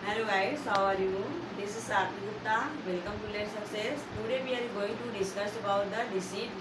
Hello guys, how are you? This is Aarti Gupta. Welcome to Let Success. Today we are going to discuss about the disease.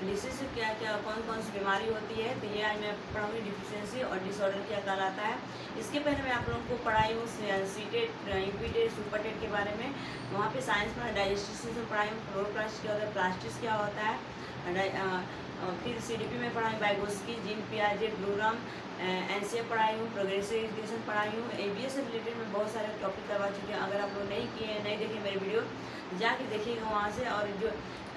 Disease से क्या क्या कौन कौन सी बीमारी होती है, तो ये आज मैं पढ़ाऊँगी डिफिशियंसी और डिसऑर्डर क्या कहलाता है। इसके पहले मैं आप लोगों को पढ़ाई हूँ सीटेट, यूपीटेट, सुपरटेट के बारे में। वहाँ पे साइंस में डाइजेस्टिव सिस्टम पढ़ाई हूँ, क्लोरोप्लास्ट क्या होता है, प्लास्टिस क्या होता है, फिर सीडीपी में पढ़ाई वाइगोस्की, जीन पियाजे, ब्लूरम, एनसीएफ पढ़ाई हूँ, प्रोग्रेसिव एजुकेशन पढ़ाई हूँ। एबीएस से रिलेटेड मैं बहुत सारे टॉपिक करवा चुके हैं। अगर आप लोग नहीं किए नहीं देखे मेरे वीडियो, जाके देखिएगा वहाँ से। और जो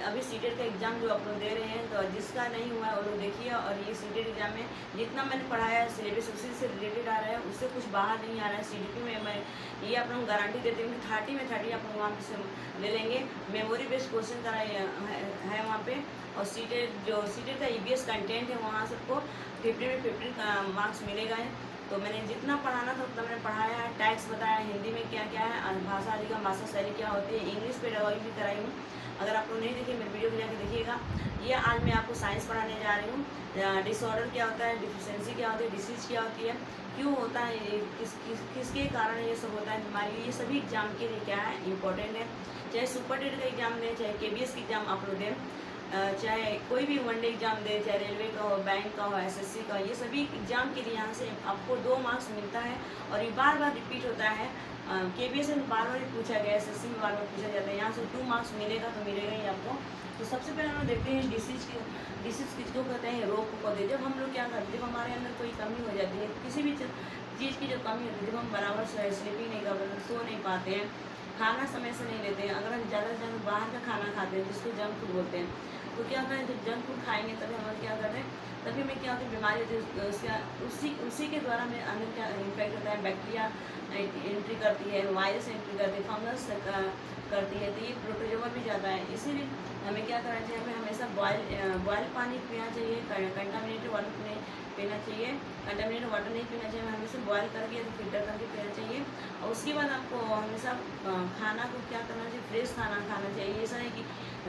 अभी सीटेट का एग्ज़ाम जो आप लोग दे रहे हैं, तो जिसका नहीं हुआ है वो लोग देखिए। और ये सीटेट एग्ज़ाम में जितना मैंने पढ़ाया है सिलेबस उसी से रिलेटेड आ रहा है, उससे कुछ बाहर नहीं आ रहा है। सीडीपी में मैं ये आप लोग गारंटी देती हूँ कि 30 में 30 आप लोग वहाँ से ले लेंगे। मेमोरी बेस्ड क्वेश्चन का है वहाँ पे। और सीटेट का ईबीएस कंटेंट है, वहाँ सबको 50 में 50 का मार्क्स मिलेगा है। तो मैंने जितना पढ़ाना था उतना मैंने पढ़ाया है। टैक्स बताया, हिंदी में क्या क्या है, भाषा अधिगम, भाषा शैली क्या होती है, इंग्लिश पेडागॉजी भी कराई हूँ। अगर आप लोग नहीं देखे मेरे वीडियो को जाके देखिएगा। ये आज मैं आपको साइंस पढ़ाने जा रही हूँ। डिसऑर्डर क्या होता है, डिफिशियंसी क्या होती है, डिसीज क्या होती है, क्यों होता है, ये किसके कारण ये सब होता है बीमारी, ये सभी एग्जाम के लिए क्या है इंपॉर्टेंट है। चाहे सुपरटेट का एग्जाम दें, चाहे केबीएस का एग्जाम आप लोग दें, चाहे कोई भी वनडे एग्जाम दे, चाहे रेलवे का हो, बैंक का हो, एसएससी का, ये सभी एग्जाम के लिए यहाँ से आपको 2 मार्क्स मिलता है। और ये बार बार रिपीट होता है। केबीएस में बार बार पूछा गया, एसएससी में बार बार पूछा जाता है। यहाँ से 2 मार्क्स मिलेगा तो मिलेगा ही आपको। तो सबसे पहले हम देखते हैं डिसीज किसको कहते हैं, रोग को कहते हैं। जब हम लोग क्या करते हैं, जब हमारे अंदर कोई कमी हो जाती है, किसी भी चीज़ की जो कमी होती है, जब हम बराबर स्लीपिंग नहीं कर पाते, सो नहीं पाते हैं, खाना समय से नहीं लेते हैं, अगर हम ज़्यादा से ज़्यादा बाहर का खाना खाते हैं जिसको जंक फूड बोलते हैं, तो क्या होता है, जब जंक फूड खाएंगे तभी हम क्या करते हैं, तभी हमें क्या होती है बीमारी होती है। उसी के द्वारा हमें अंदर क्या इन्फेक्ट होता है, बैक्टीरिया एंट्री करती है, वायरस एंट्री करती है, फंगस करती है, तो ये प्रोटोजोआ भी जाता है। इसीलिए हमें क्या करना चाहिए, हमें हमेशा बॉयल पानी पीना चाहिए, कंटामिनेटेड वाटर नहीं पीना चाहिए, कंटामिनेटेड वाटर नहीं पीना चाहिए, हमें हमेशा बॉयल करके फिल्टर करके पीना चाहिए। और उसके बाद आपको हमेशा खाना को क्या करना चाहिए, फ्रेश खाना खाना चाहिए। ऐसा नहीं कि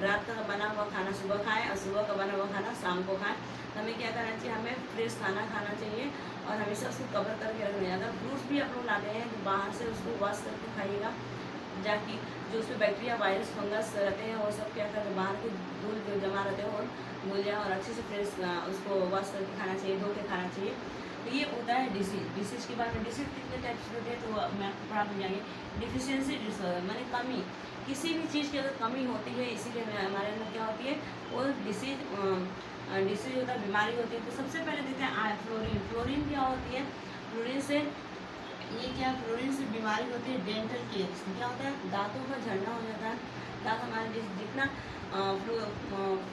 रात का बना हुआ खाना सुबह खाएं और सुबह का बना हुआ खाना शाम को खाएं। तो हमें क्या करना चाहिए, हमें फ्रेश खाना खाना चाहिए और हमेशा उसको कवर करके रखना चाहिए। अगर फ्रूट्स भी आप लोग लाते हैं तो बाहर से उसको वॉश करके खाइएगा, जाकि जो उसमें बैक्टीरिया, वायरस, फंगस रहते हैं वो सब क्या करते हैं, बाहर के धूल जो जमा रहते हैं वो धुल जाए। और अच्छे से फ्रेश उसको वॉश करके खाना चाहिए, धो के खाना चाहिए। तो ये होता है डिसीज के बारे में। डिसीज कितने टाइप्स होते हैं तो मैं आपको पढ़ा मिल जाएंगे। डिफिशियंसी डिसऑर्डर माने कमी, किसी भी चीज़ की अगर कमी होती है, इसीलिए हमारे अंदर क्या होती है, वो डिसीज होता है, बीमारी होती है। तो सबसे पहले देखते हैं फ्लोरीन। फ्लोरीन क्या होती है, फ्लोरीन से ये क्या, फ्लोरीन से बीमारी होती है डेंटल केस। क्या होता है, दांतों का झड़ना हो जाता है। दांत हमारे जितना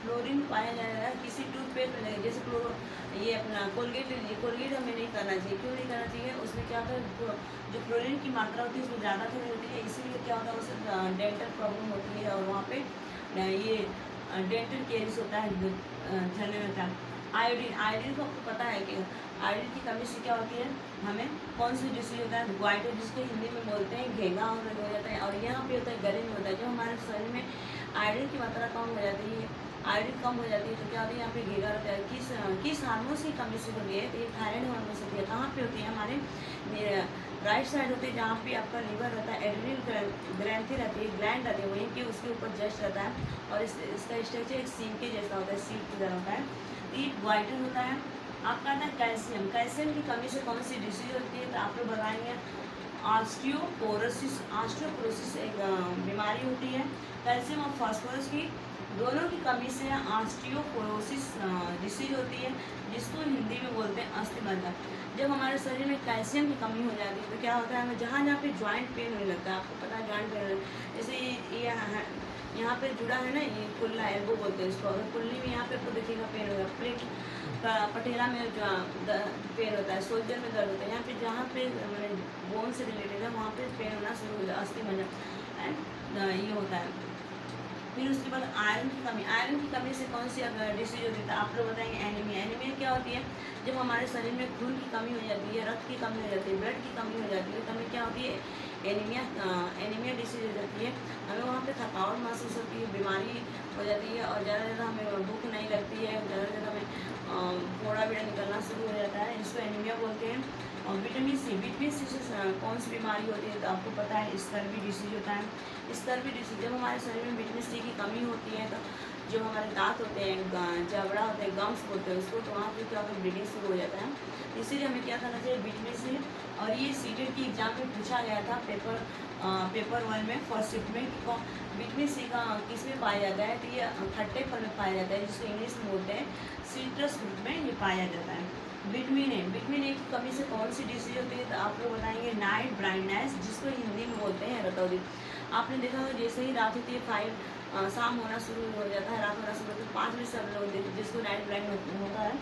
फ्लोरीन पाया जाएगा किसी टूथपेस्ट में, जैसे ये अपना कोलगेट लीजिए, कोलगेट हमें नहीं करना चाहिए। क्यों नहीं करना चाहिए, उसमें क्या होता है, जो फ्लोरीन की मात्रा होती है उसमें ज़्यादा थोड़ी होती है, इसीलिए क्या होता है उससे डेंटल प्रॉब्लम होती है। और वहाँ पे ये डेंटल केरिस होता है, झड़ने लगता है। आयोडीन को आपको पता है कि आयोडीन की कमी से क्या होती है, हमें कौन सी डिसीज होता है, ग्वाइटर, जिसको हिंदी में बोलते हैं घेंगा हो जाता है। और यहाँ पे होता है गले में होता है। जब हमारे शरीर में आयोडीन की मात्रा कम हो जाती है, आयोडीन कम हो जाती है, तो क्या होता है, यहाँ पे घेगा रहता है। किस हार्मोन की कमी से होती है, तो ये थायराइड हार्मोन से होती है। कहाँ पे होती है, हमारे राइट साइड होती है, जहाँ पे आपका लीवर रहता है, एड्रिनल ग्रंथि रहती है, ग्लैंड रहती है, वहीं पे उसके ऊपर जस्ट रहता है। और इसका स्ट्रक्चर एक सीम के जैसा होता है, सीट की तरह होता है। ये ग्वाइटर होता है। आपका आता है कैल्शियम। कैल्शियम की कमी से कौन सी डिसीज होती है, तो आप लोग बताएंगे ऑस्टियोपोरोसिस। ऑस्टियोपोरोसिस एक बीमारी होती है। कैल्शियम और फास्फोरस की दोनों की कमी से ऑस्टियोपोरोसिस डिसीज होती है, जिसको हिंदी में बोलते हैं अस्थि। जब हमारे शरीर में कैल्शियम की कमी हो जाती है तो क्या होता है, हमें जहाँ जहाँ पे जॉइंट पेन होने लगता है। आपको पता है जॉइंट पेन, जैसे ये यहाँ पे जुड़ा है ना, ये कुल्ला एल्बो बोलते हैं इसको। अगर कुल्ली में यहाँ पे आपको देखिएगा पेन होगा, प्लेट पटेला में जो पेन होता है, शोल्डर में दर्द होता है, यहाँ पे जहाँ पे मैंने बोन से रिलेटेड है वहाँ पे पेन होना शुरू हो जाता है, अस्थि मज्जा ये होता है। फिर उसके बाद आयरन की कमी। आयरन की कमी से कौन सी डिसीज होती है, तो आप लोग बताएंगे एनीमिया। एनीमिया क्या होती है, जब हमारे शरीर में खून की कमी हो जाती है, रक्त की कमी हो जाती है, ब्लड की कमी हो जाती है, तो हमें क्या होती है, एनीमिया डिसीज हो जाती है। हमें वहाँ पे थकावट महसूस होती है, बीमारी हो जाती है, और ज़्यादा ज़्यादा हमें भूख नहीं लगती है, ज़्यादा ज़्यादा हमें फोड़ा बीड़ा निकलना शुरू हो जाता है, इसको एनीमिया बोलते हैं। और विटामिन सी सी, विटामिन सी से कौन सी बीमारी होती है? तो आपको पता है स्कर्वी डिसीज होता है। स्कर्वी डिसीज जब हमारे शरीर में विटामिन सी की कमी होती है तो जो हमारे दांत होते हैं, जबड़ा होते हैं, गम्स बोलते हैं उसको, तो वहाँ पे क्या होता है, ब्लीडिंग शुरू हो जाता है। इसीलिए हमें क्या करना चाहिए, विटामिन सी। और ये सीटेट की एग्जाम में पूछा गया था पेपर 1 में फर्स्ट शिफ्ट में कि विटामिन सी का किस में पाया जाता है? तो ये खट्टे फल में पाया जाता है, जिसको इंग्लिश में बोलते हैं सिट्रस फ्रूट में ये पाया जाता है। विटामिन ए की कमी से कौन सी डिसीज होती है? तो आप लोग बताएंगे नाइट ब्लाइंडनेस, जिसको हिंदी में बोलते हैं रतौंधी। आपने देखा होगा जैसे ही रात होती है शाम होना शुरू हो जाता है, रात होना शुरू होता है 5 बजे से हम लोग जिसको नाइट ब्लाइंड होता है,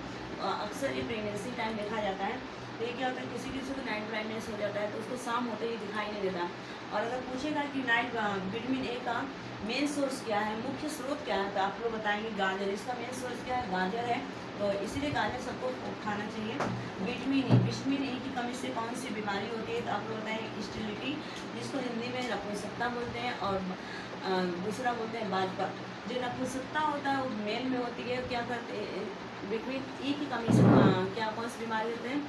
अक्सर ये प्रेगनेंसी टाइम देखा जाता है। तो ये क्या होता है, किसी किसी को नाइट ब्लाइंडनेस हो जाता है तो उसको शाम होते ही दिखाई नहीं देता। और अगर पूछेगा कि विटामिन ए का मेन सोर्स क्या है, मुख्य स्रोत क्या है, तो आप लोग बताएंगे गाजर। इसका मेन सोर्स क्या है? गाजर है। तो इसीलिए गाजर सबको खाना चाहिए। विटामिन ए की कमी से कौन सी बीमारी होती है? तो आप लोग बताएंगे स्टेरिलिटी, जिसको हिंदी में नपुंसकता बोलते हैं, और दूसरा बोलते हैं बाजपा। जो नपुंसकता होता है वो मेल में होती है। क्या करते हैं, विटामिन ई की कमी से क्या कौन सी बीमारी होते हैं?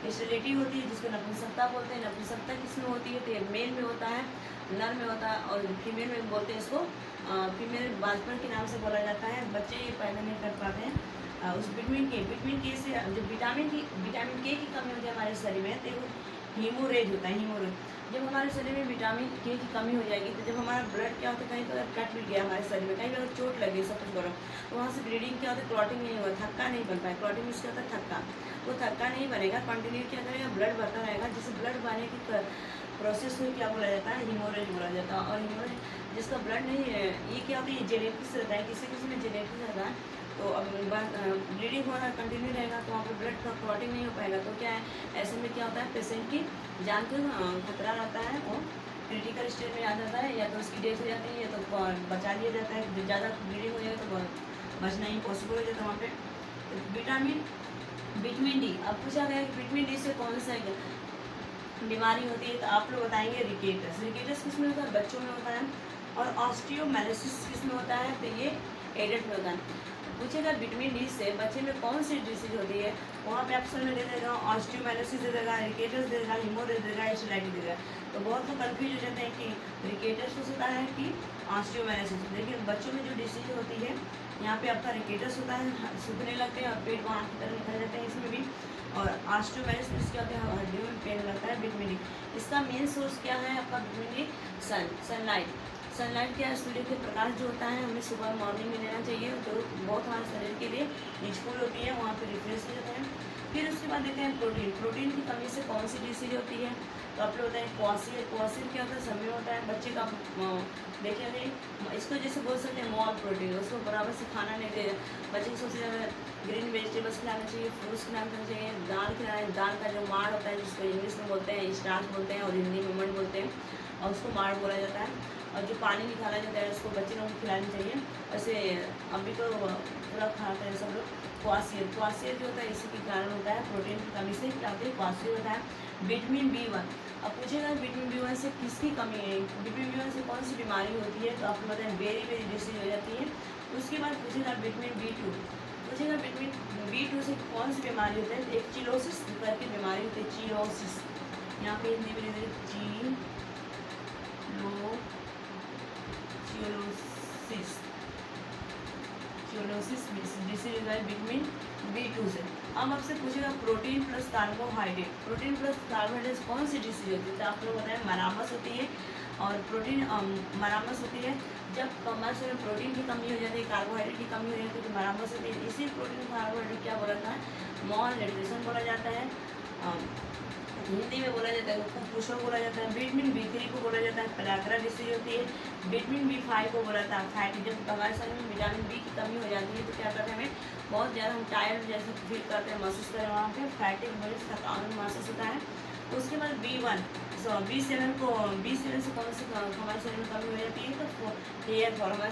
स्टेरिलिटी होती है, जिसको नपुंसकता बोलते हैं। नपुंसकता किस में होती है? तो ये मेल में होता है, नर में होता है, और फीमेल में बोलते हैं इसको फीमेल बाजपन के नाम से बोला जाता है। बच्चे ये पैदा नहीं कर पाते हैं। उस विटामिन के से जो विटामिन के की कमी होती है हमारे शरीर में, तो हीमोरेज होता है। हीमोरेज जब हमारे शरीर में विटामिन के की कमी हो जाएगी, तो जब हमारा ब्लड क्या होता है, कहीं पर कट भी गया हमारे शरीर में, कहीं पर चोट लगी, सब कुछ करो, तो वहाँ से ब्लीडिंग क्या होता है, क्लॉटिंग नहीं होगा, थक्का नहीं बन पाए। क्लॉटिंग इसका होता है थक्का, वो थक्का नहीं बनेगा, कंटिन्यू क्या करेगा, ब्लड बढ़ता रहेगा। जिससे ब्लड बढ़ने की प्रोसेस को क्या बोला जाता है, हीमोरेज बोला जाता है। और हीमोरेज जिसका ब्लड नहीं है, ये क्या होता है, जेनेटिक्स रहता है, किसी किसी में जेनेटिक्स रहता है। तो अब ब्लीडिंग होना कंटिन्यू रहेगा, तो वहाँ पर ब्लड का क्लॉटिंग नहीं हो पाएगा। तो क्या है, ऐसे में क्या होता है, पेशेंट की जान को खतरा रहता है, वो क्रिटिकल स्टेज में आ जाता है, या तो उसकी डेथ हो जाती है, या तो बचा लिया जाता है। ज़्यादा ब्लीडिंग हो जाए तो बचना ही पॉसिबल हो जाता है वहाँ पे। तो विटामिन डी, अब पूछा गया कि विटामिन डी से कौन सा बीमारी होती है? तो आप लोग बताएंगे रिकेटस किस में होता है? बच्चों में होता है। और ऑस्टियोमाइलिसिस किस में होता है? तो ये एडल्ट में होता है। पूछेगा विटामिन डी से बच्चे में कौन सी डिसीज होती है, वहाँ पे ऑप्शन में दे देगा ऑस्टियोमाइलिसिस दे देगा, रिकेटस दे देगा, हीमोरेज दे देगा, स्टेराइटिस दे देगा। तो बहुत लोग कन्फ्यूज हो जाते हैं कि रिकेटस होता है कि ऑस्टियोमाइलिसिस। लेकिन बच्चों में जो डिसीज होती है, यहाँ पे आपका रिकेटस होता है, सूखने लगते हैं और पेट वहाँ की तरफ निकल जाते हैं इसमें भी। और ऑस्टियोमाइलिसिस क्या होता है, हड्डियों में पेन लगता है। विटामिन डी इसका मेन सोर्स क्या है आपका? Vitamin D sunlight. सनलाइट क्या है, सूर्य के प्रकाश जो होता है हमें सुबह मॉर्निंग में लेना चाहिए, जो बहुत हमारे शरीर के लिए यूजफुल होती है, वहाँ पे रिफ्रेश हो जाता है। फिर उसके बाद देखते हैं प्रोटीन की कमी से कौन सी डिसीज होती है? तो आप लोग बताएं क्वासिर क्या होता है, समय होता है बच्चे का। देखेंगे इसको जैसे बोल सकते हैं मॉल प्रोटीन, उसको बराबर से खाना नहीं दे, बच्चे को सबसे ज़्यादा ग्रीन वेजिटेबल्स खिलाना चाहिए, फ्रूट्स खिलाना चाहिए, दाल खिलाना, दाल का जो माड़ होता है जिसको इंग्लिश में बोलते हैं स्टार्च बोलते हैं और हिंदी में मड बोलते हैं, और उसको माड़ बोला जाता है। और जो पानी निकाला जाता है उसको बच्चे लोगों को खिलाना चाहिए। वैसे अभी तो पूरा खाते हैं सब लोग। क्वासियर जो होता है इसी के कारण होता है, प्रोटीन की कमी से क्या होता है, क्वासियर होता है। विटामिन B1, अब पूछेगा विटामिन B1 से किसकी कमी है, विटामिन B1 से कौन सी बीमारी होती है? तो आपको बताएं वेरी डिसीज हो जाती है। उसके बाद पूछेगा विटामिन B2, पूछेगा विटामिन B2 से कौन सी बीमारी होती है? एक चिलोसिस करके बीमारी होती है, चिलोसिस। यहाँ पे हिंदी में चिलोसिस डिसीज है विटामिन B2 से। अब आपसे पूछेगा प्रोटीन प्लस कार्बोहाइड्रेट कौन सी डिसीज होती है? तो आप लोग बताएं मरामस होती है। और प्रोटीन मरामस होती है जब हमारे शरीर में प्रोटीन की कमी हो जाती है, कार्बोहाइड्रेट की कमी हो जाती है, तो मरामस होती है। इसी प्रोटीन कार्बोहाइड्रेट क्या बोला जाता है, मॉल न्यूट्रिशन बोला जाता है, हिंदी में बोला जाता है कुपोषण बोला जाता है। विटामिन B3 को बोला जाता है पेलाग्रा डिसीज होती है। विटामिन B5 को बोला जाता है फैटी। जब हमारे शरीर में विटामिन B की कमी हो जाती है तो क्या करते हैं, हमें बहुत ज़्यादा हम टायर्ड जैसे फील करते हैं, महसूस करें, वहाँ पे फैटी बड़ी थकान महसूस होता है। उसके बाद B7 से कौन सी हमारे शरीर में कमी हो जाती है? तो हेयर फॉल, हमारे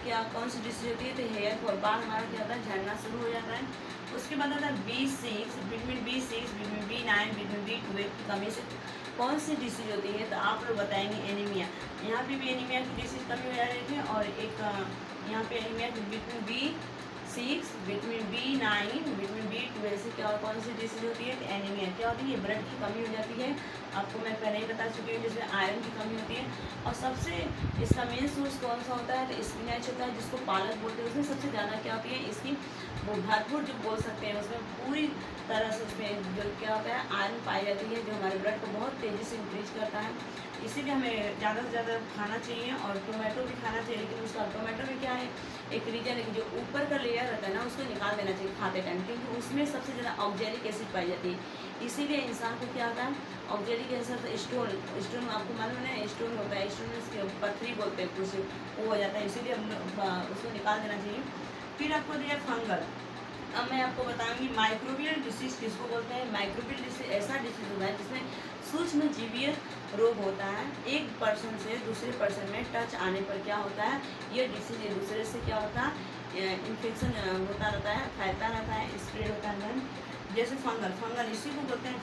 क्या कौन सी डिसीज होती है? तो हेयर फॉल, बाल हमारा क्या होता है, झड़ना शुरू हो जाता है। उसके बाद आता है vitamin B6, vitamin B9, vitamin B12 की कमी से कौन सी डिसीज होती है? तो आप लोग बताएंगे एनीमिया। यहाँ पे भी एनीमिया की डिसीज कमी हो जा रही है। और एक यहाँ पे एनीमिया की vitamin B6 B6, vitamin B9, vitamin B12 से क्या कौन सी डिसीज होती है? एनीमिया। क्या होती है? ब्लड की कमी हो जाती है। आपको मैं पहले ही बता चुकी हूँ, जिसमें आयरन की कमी होती है। और सबसे इसका मेन सोर्स कौन सा होता है? तो स्पिनच होता है, जिसको पालक बोलते हैं। उसमें सबसे ज़्यादा क्या होती है? इसकी वो भरपूर जो बोल सकते हैं, उसमें पूरी तरह से उसमें जो क्या होता है? आयरन पाई जाती है, जो हमारे ब्लड को बहुत तेज़ी से इंक्रीज करता है। इसीलिए हमें ज़्यादा से ज़्यादा खाना चाहिए, और टोमेटो भी खाना चाहिए। लेकिन उसका टोमेटो में क्या है, एक रीजन है कि जो ऊपर का लेयर रहता है ना, उसको निकाल देना चाहिए खाते टाइम, क्योंकि उसमें सबसे ज़्यादा ऑक्जेलिक एसिड पाई जाती है। इसीलिए इंसान को क्या होता है? ऑक्जेलिक एसिड स्टोन आपको मालूम है, स्टोन होता है, स्टोन में पथरी बोलते हैं कुछ, वो हो जाता है। इसीलिए हम उसको निकाल देना चाहिए। फिर आपको दिया फंगल। अब मैं आपको बताऊंगी माइक्रोबियल डिसीज किसको बोलते हैं। माइक्रोबियल डिसीज ऐसा डिसीज होता है जिसमें सूक्ष्म जीवीय रोग होता है। एक पर्सन से दूसरे पर्सन में टच आने पर क्या होता है? ये डिसीज एक दूसरे से क्या होता है? इन्फेक्शन होता रहता है, फैलता रहता है, स्प्रेड होता है। जैसे फंगल इसी को बोलते हैं।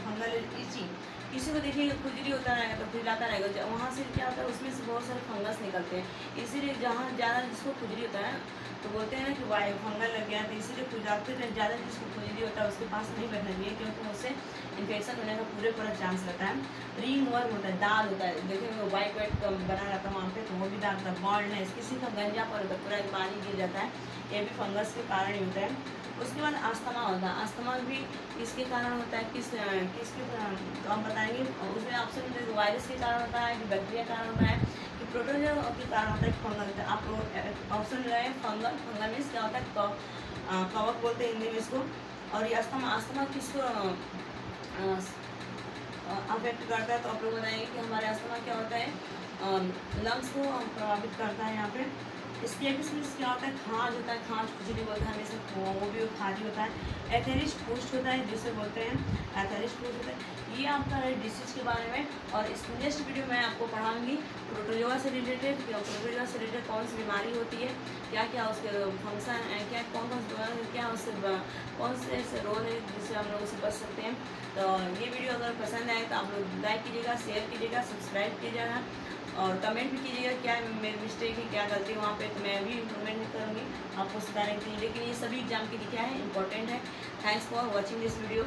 फंगल इची। किसी को देखिएगा खुजली होता रहेगा तो खुजलाता रहेगा, वहाँ से क्या होता है? उसमें से बहुत सारे फंगस निकलते हैं। इसीलिए जहाँ ज़्यादा जिसको खुजली होता है तो बोलते हैं ना कि वायु फंगल लग गया, तो इसीलिए खुजाते हैं। ज़्यादा जिसको खुजली होता है उसके पास नहीं बैठना चाहिए, क्योंकि उससे इन्फेक्शन होने का पूरा चांस रहता है। रिंग वर्म होता है, दाग होता है, देखिए वो वाइट बना रहता है वहाँ पे, तो वो भी दाग होता है। बॉल्डनेस, किसी का गंजा पर होता है, पूरा पानी गिर जाता है, ये भी फंगस के कारण ही होता है। उसके बाद अस्थमा होता है। अस्थमा भी किसके कारण होता है? किसके तो हम बताएंगे। उसमें ऑप्शन वायरस के कारण होता है, कि बैक्टीरिया के कारण होता है, कि प्रोटोजोआ के कारण होता है, फंगल होता है। आप ऑप्शन रहे फंगल। फंगल मीन्स क्या होता है? कवक बोलते हैं हिंदी में इसको। और ये अस्थमा किसको अफेक्ट करता है? तो आप लोग बताएंगे कि हमारे अस्थमा क्या होता है? लंग्स को प्रभावित करता है। यहाँ पे स्केबिस मीन्स क्या होता है? खाज होता है, खाज खुजली बोलते हैं हमेशा, वो भी खाज ही होता है। एथेरिस्ट पुष्ट होता है, जिसे बोलते हैं एथेरिस्ट पुष्ट होता है। ये आपका है डिसीज के बारे में। और इस नेक्स्ट वीडियो में आपको पढ़ाऊंगी प्रोटोजोआ से रिलेटेड, प्रोटोजोआ से रिलेटेड कौन सी बीमारी होती है, क्या क्या उसके फंक्शन है, क्या क्या उससे कौन से ऐसे रोल है जिससे हम लोग उसे बच सकते हैं। तो ये वीडियो अगर पसंद आए तो आप लोग लाइक कीजिएगा, शेयर कीजिएगा, सब्सक्राइब कीजिएगा, और कमेंट भी कीजिएगा क्या मेरी मिस्टेक है, क्या गलती है वहाँ पे, तो मैं भी इम्प्रूवमेंट करूँगी आपको सुधारने के लिए। लेकिन ये सभी एग्जाम के लिए क्या है? इंपॉर्टेंट है। Thanks for watching this video.